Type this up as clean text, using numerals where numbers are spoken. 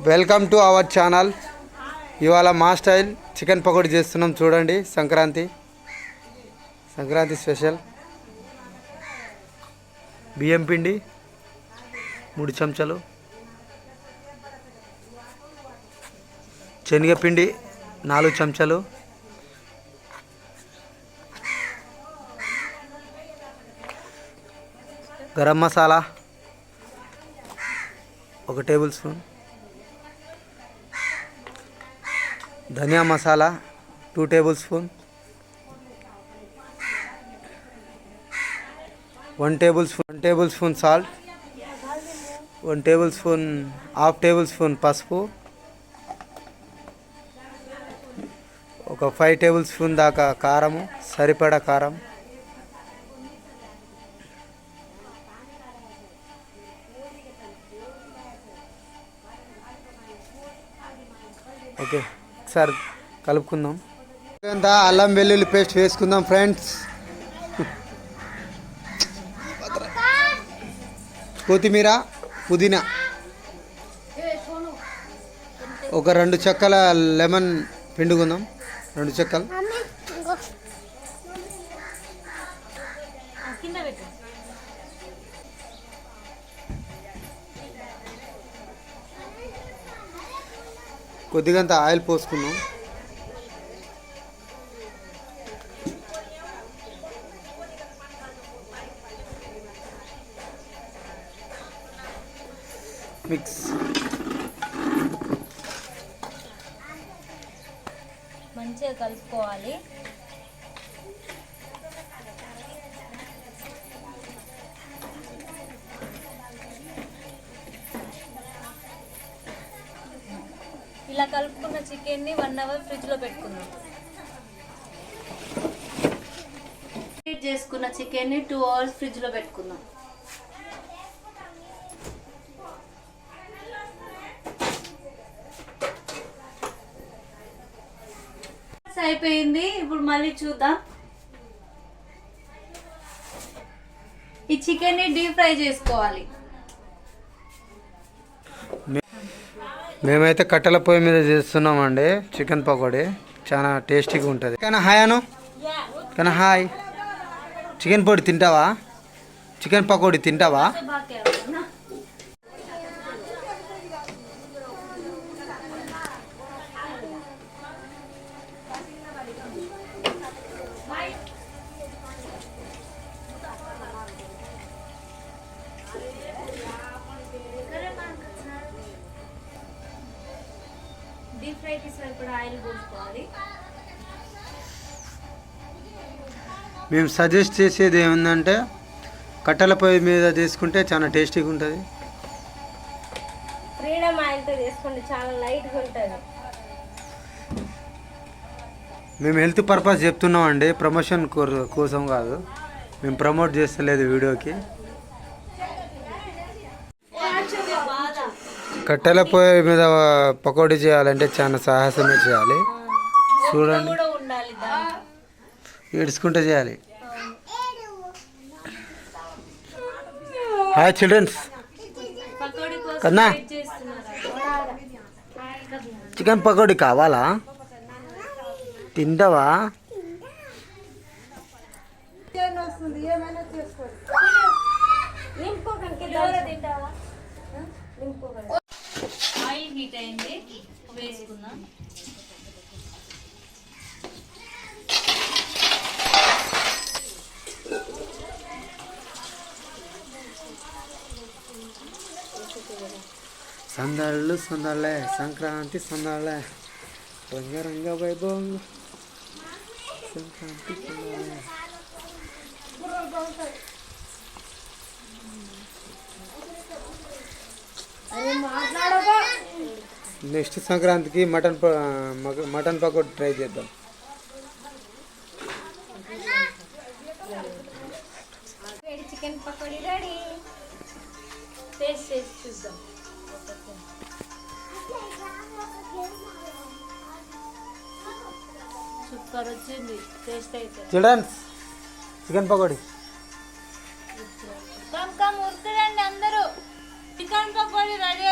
Welcome to our channel. ఇవాళ మా style chicken pakodi చేస్తున్నాం. చూడండి, సంక్రాంతి స్పెషల్. బియ్యం పిండి 3 చెంచాలు, శనగపిండి 4 చెంచాలు, గరం మసాలా 1 టేబుల్ స్పూన్, ధనియా masala 2 tablespoon, 1 tablespoon salt, 1 tablespoon half tablespoon పసుపు, ఒక 5 టేబుల్ స్పూన్ దాకా కారము, సరిపడా కారం, ఓకే. ఒకసారి కలుపుకుందాం. అల్లం వెల్లుల్లి పేస్ట్ వేసుకుందాం ఫ్రెండ్స్. కొత్తిమీర, పుదీనా, ఒక 2 చెక్కల లెమన్ పిండుకుందాం. 2 చెక్కలు. కొద్దిగంత ఆయిల్ పోసుకుందాం. మిక్స్. మంచిగా కలుపుకోవాలి. ఇలా కలుపుకున్న చికెన్ని 1 అవర్ ఫ్రిడ్జ్లో పెట్టుకుందాం. హీట్ చేసుకున్న చికెన్ని 2 అవర్స్ ఫ్రిడ్జ్లో పెట్టుకుందాం. అయిపోయింది. ఇప్పుడు మళ్ళీ చూద్దాం. ఈ చికెన్ని డీప్ ఫ్రై చేసుకోవాలి. మేమైతే కట్టెల పొయ్యి మీద చేస్తున్నామండి చికెన్ పకోడీ. చాలా టేస్టీగా ఉంటుంది. కానీ హాయ్ అను, కానీ హాయ్. చికెన్ పొడి తింటావా? చికెన్ పకోడీ తింటావా? డీప్ ఫ్రైకి సరిపడా ఆయిల్ పోసుకోవాలి. మేము సజెస్ట్ చేసేది ఏముందంటే కట్టెల పొయ్యి మీద చేసుకుంటే చాలా టేస్టీగా ఉంటుంది. ఫ్రీడమ్ ఆయిల్తో చేసుకోండి, చాలా లైట్గా ఉంటుంది. మేము హెల్త్ పర్పస్ చెప్తున్నామండి, ప్రమోషన్ కోసం కాదు. మేము ప్రమోట్ చేస్తలేదు వీడియోకి. కట్టెల పొయ్యి మీద పకోడీ చేయాలంటే చాలా సాహసమే చేయాలి. చూడండి, ఏడ్చుకుంటే చేయాలి. Hi children's. కన్నా చికెన్ పకోడీ కావాలా? తింటావా? ఆయిల్ హీట్ అయింది, వేసుకుందాం. సందళ్ళు సందళ్ళే, సంక్రాంతి సందళ్ళే, రంగరంగ వైభవం సంక్రాంతి సందళ్ళే. నెక్స్ట్ సంక్రాంతికి మటన్ పకోడీ ట్రై చేద్దాం. Chicken pakodi ready. టేస్ట్ చేసి చూద్దాం. సూపర్ వచ్చింది టేస్ట్ అయితే. Childrens, chicken pakodi. కమ్ ఉరుకురండి అందరూ. Chicken pakodi ready